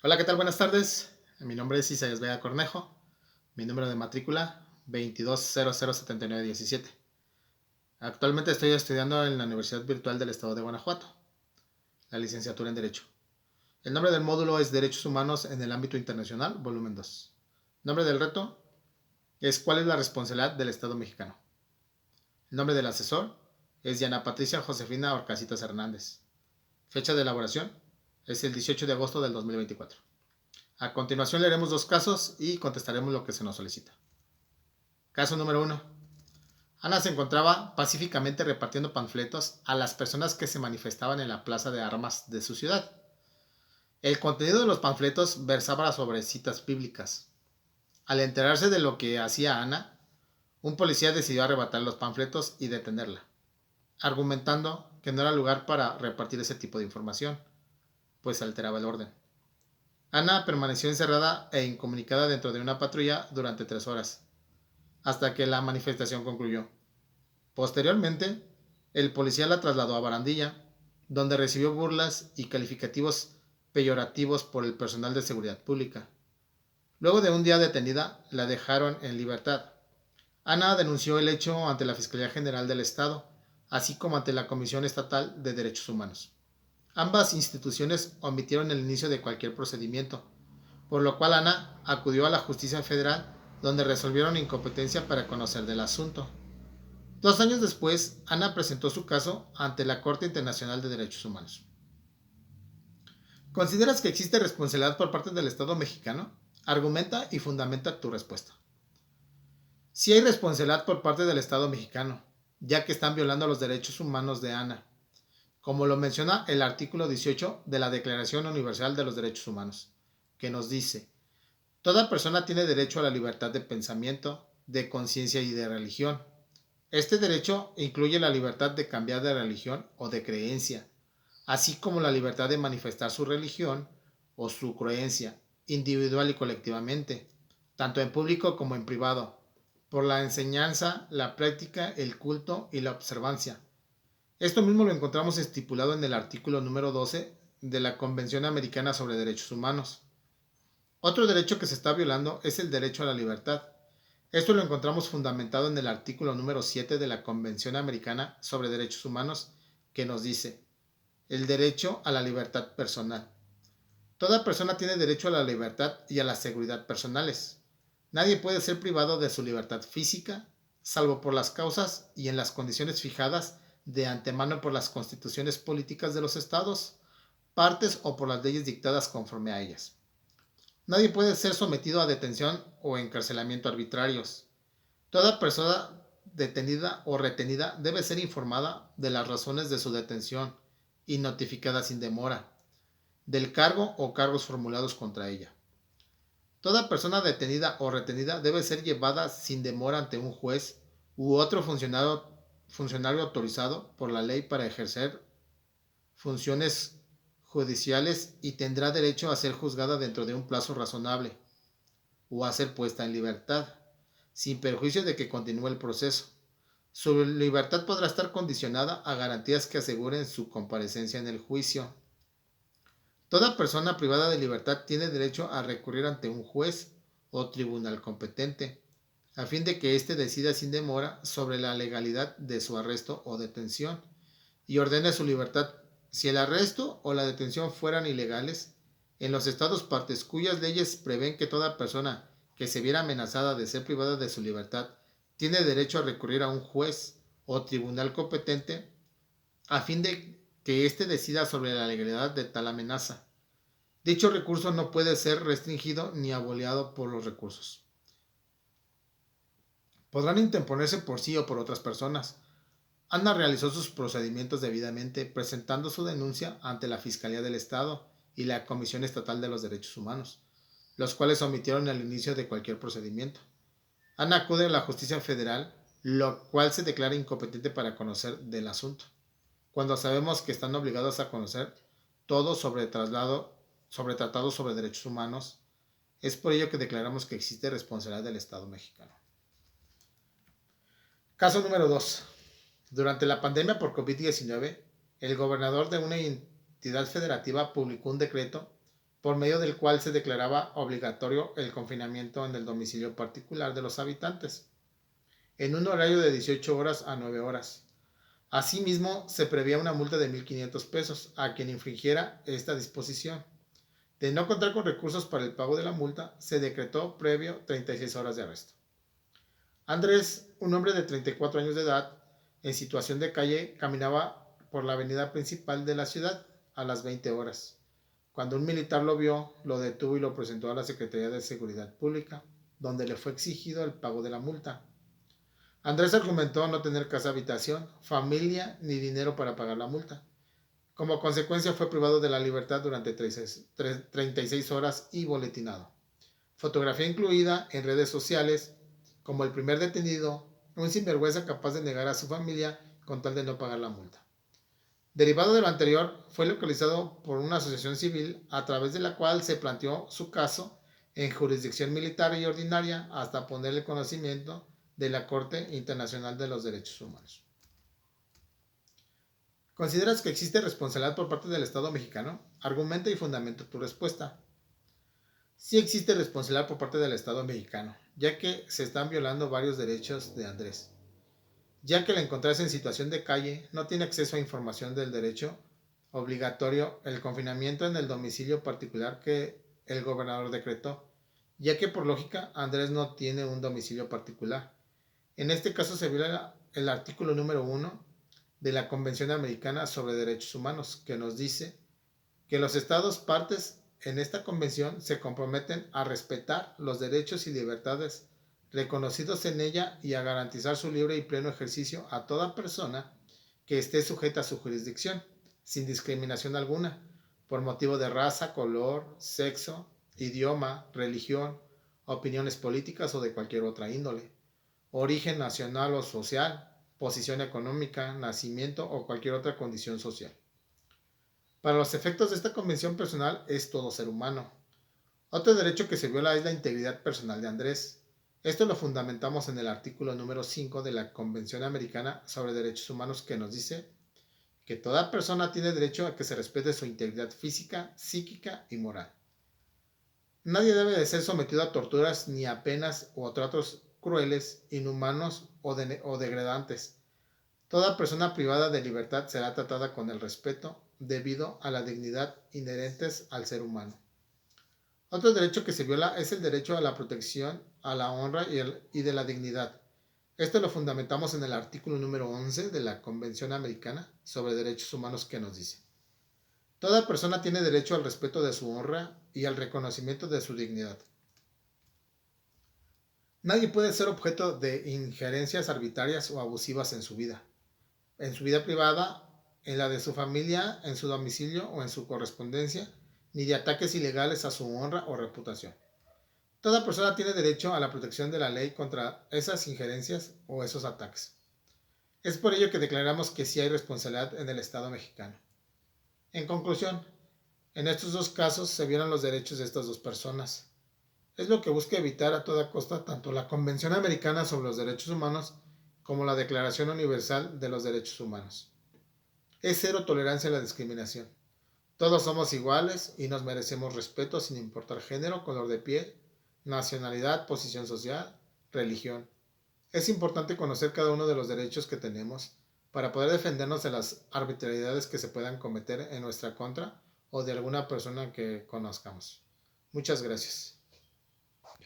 Hola, ¿qué tal? Buenas tardes. Mi nombre es Isaías Vega Cornejo. Mi número de matrícula 22007917. Actualmente estoy estudiando en la Universidad Virtual del Estado de Guanajuato, la licenciatura en Derecho. El nombre del módulo es Derechos Humanos en el ámbito internacional, volumen 2. Nombre del reto es ¿cuál es la responsabilidad del Estado mexicano? El nombre del asesor es Diana Patricia Josefina Orcasitas Hernández. Fecha de elaboración es el 18 de agosto del 2024. A continuación leeremos dos casos y contestaremos lo que se nos solicita. Caso número 1. Ana se encontraba pacíficamente repartiendo panfletos a las personas que se manifestaban en la plaza de armas de su ciudad. El contenido de los panfletos versaba sobre citas bíblicas. Al enterarse de lo que hacía Ana, un policía decidió arrebatar los panfletos y detenerla, argumentando que no era lugar para repartir ese tipo de información, pues alteraba el orden. Ana permaneció encerrada e incomunicada dentro de una patrulla durante 3 horas, hasta que la manifestación concluyó. Posteriormente, el policía la trasladó a Barandilla, donde recibió burlas y calificativos peyorativos por el personal de seguridad pública. Luego de un día detenida, la dejaron en libertad. Ana denunció el hecho ante la Fiscalía General del Estado, así como ante la Comisión Estatal de Derechos Humanos. Ambas instituciones omitieron el inicio de cualquier procedimiento, por lo cual Ana acudió a la Justicia Federal, donde resolvieron incompetencia para conocer del asunto. 2 años después, Ana presentó su caso ante la Corte Internacional de Derechos Humanos. ¿Consideras que existe responsabilidad por parte del Estado mexicano? Argumenta y fundamenta tu respuesta. Sí hay responsabilidad por parte del Estado mexicano, ya que están violando los derechos humanos de Ana, como lo menciona el artículo 18 de la Declaración Universal de los Derechos Humanos, que nos dice: toda persona tiene derecho a la libertad de pensamiento, de conciencia y de religión. Este derecho incluye la libertad de cambiar de religión o de creencia, así como la libertad de manifestar su religión o su creencia, individual y colectivamente, tanto en público como en privado, por la enseñanza, la práctica, el culto y la observancia. Esto mismo lo encontramos estipulado en el artículo número 12 de la Convención Americana sobre Derechos Humanos. Otro derecho que se está violando es el derecho a la libertad. Esto lo encontramos fundamentado en el artículo número 7 de la Convención Americana sobre Derechos Humanos, que nos dice: el derecho a la libertad personal. Toda persona tiene derecho a la libertad y a la seguridad personales. Nadie puede ser privado de su libertad física, salvo por las causas y en las condiciones fijadas de antemano por las constituciones políticas de los estados, partes o por las leyes dictadas conforme a ellas. Nadie puede ser sometido a detención o encarcelamiento arbitrarios. Toda persona detenida o retenida debe ser informada de las razones de su detención y notificada sin demora del cargo o cargos formulados contra ella. Toda persona detenida o retenida debe ser llevada sin demora ante un juez u otro funcionario autorizado por la ley para ejercer funciones judiciales y tendrá derecho a ser juzgada dentro de un plazo razonable o a ser puesta en libertad, sin perjuicio de que continúe el proceso. Su libertad podrá estar condicionada a garantías que aseguren su comparecencia en el juicio. Toda persona privada de libertad tiene derecho a recurrir ante un juez o tribunal competente, a fin de que éste decida sin demora sobre la legalidad de su arresto o detención y ordene su libertad. Si el arresto o la detención fueran ilegales, en los estados partes cuyas leyes prevén que toda persona que se viera amenazada de ser privada de su libertad tiene derecho a recurrir a un juez o tribunal competente a fin de que éste decida sobre la legalidad de tal amenaza. Dicho recurso no puede ser restringido ni aboliado por los recursos. Podrán interponerse por sí o por otras personas. Ana realizó sus procedimientos debidamente, presentando su denuncia ante la Fiscalía del Estado y la Comisión Estatal de los Derechos Humanos, los cuales omitieron el inicio de cualquier procedimiento. Ana acude a la Justicia Federal, lo cual se declara incompetente para conocer del asunto, cuando sabemos que están obligados a conocer todo sobre tratados sobre derechos humanos. Es por ello que declaramos que existe responsabilidad del Estado mexicano. Caso número 2. Durante la pandemia por COVID-19, el gobernador de una entidad federativa publicó un decreto por medio del cual se declaraba obligatorio el confinamiento en el domicilio particular de los habitantes, en un horario de 18 horas a 9 horas. Asimismo, se prevía una multa de 1.500 pesos a quien infringiera esta disposición. De no contar con recursos para el pago de la multa, se decretó previo 36 horas de arresto. Andrés, un hombre de 34 años de edad, en situación de calle, caminaba por la avenida principal de la ciudad a las 20 horas. Cuando un militar lo vio, lo detuvo y lo presentó a la Secretaría de Seguridad Pública, donde le fue exigido el pago de la multa. Andrés argumentó no tener casa habitación, familia ni dinero para pagar la multa. Como consecuencia fue privado de la libertad durante 36 horas y boletinado. Fotografía incluida en redes sociales como el primer detenido, un sinvergüenza capaz de negar a su familia con tal de no pagar la multa. Derivado de lo anterior, fue localizado por una asociación civil a través de la cual se planteó su caso en jurisdicción militar y ordinaria hasta ponerle conocimiento de la Corte Internacional de los Derechos Humanos. ¿Consideras que existe responsabilidad por parte del Estado mexicano? Argumenta y fundamenta tu respuesta. Sí existe responsabilidad por parte del Estado mexicano, ya que se están violando varios derechos de Andrés, ya que al encontrarse en situación de calle no tiene acceso a información del derecho obligatorio el confinamiento en el domicilio particular que el gobernador decretó, ya que por lógica Andrés no tiene un domicilio particular. En este caso se viola el artículo número 1 de la Convención Americana sobre Derechos Humanos, que nos dice que los estados partes en esta convención se comprometen a respetar los derechos y libertades reconocidos en ella y a garantizar su libre y pleno ejercicio a toda persona que esté sujeta a su jurisdicción, sin discriminación alguna, por motivo de raza, color, sexo, idioma, religión, opiniones políticas o de cualquier otra índole, origen nacional o social, posición económica, nacimiento o cualquier otra condición social. Para los efectos de esta convención personal es todo ser humano. Otro derecho que se viola es la integridad personal de Andrés. Esto lo fundamentamos en el artículo número 5 de la Convención Americana sobre Derechos Humanos, que nos dice que toda persona tiene derecho a que se respete su integridad física, psíquica y moral. Nadie debe de ser sometido a torturas ni a penas o a tratos crueles, inhumanos o degradantes. Toda persona privada de libertad será tratada con el respeto debido a la dignidad inherentes al ser humano. Otro derecho que se viola es el derecho a la protección, a la honra y de la dignidad. Esto lo fundamentamos en el artículo número 11 de la Convención Americana sobre Derechos Humanos, que nos dice: toda persona tiene derecho al respeto de su honra y al reconocimiento de su dignidad. Nadie puede ser objeto de injerencias arbitrarias o abusivas en su vida privada, en la de su familia, en su domicilio o en su correspondencia, ni de ataques ilegales a su honra o reputación. Toda persona tiene derecho a la protección de la ley contra esas injerencias o esos ataques. Es por ello que declaramos que sí hay responsabilidad en el Estado mexicano. En conclusión, en estos dos casos se violan los derechos de estas dos personas. Es lo que busca evitar a toda costa tanto la Convención Americana sobre los Derechos Humanos como la Declaración Universal de los Derechos Humanos. Es cero tolerancia a la discriminación. Todos somos iguales y nos merecemos respeto sin importar género, color de piel, nacionalidad, posición social, religión. Es importante conocer cada uno de los derechos que tenemos para poder defendernos de las arbitrariedades que se puedan cometer en nuestra contra o de alguna persona que conozcamos. Muchas gracias.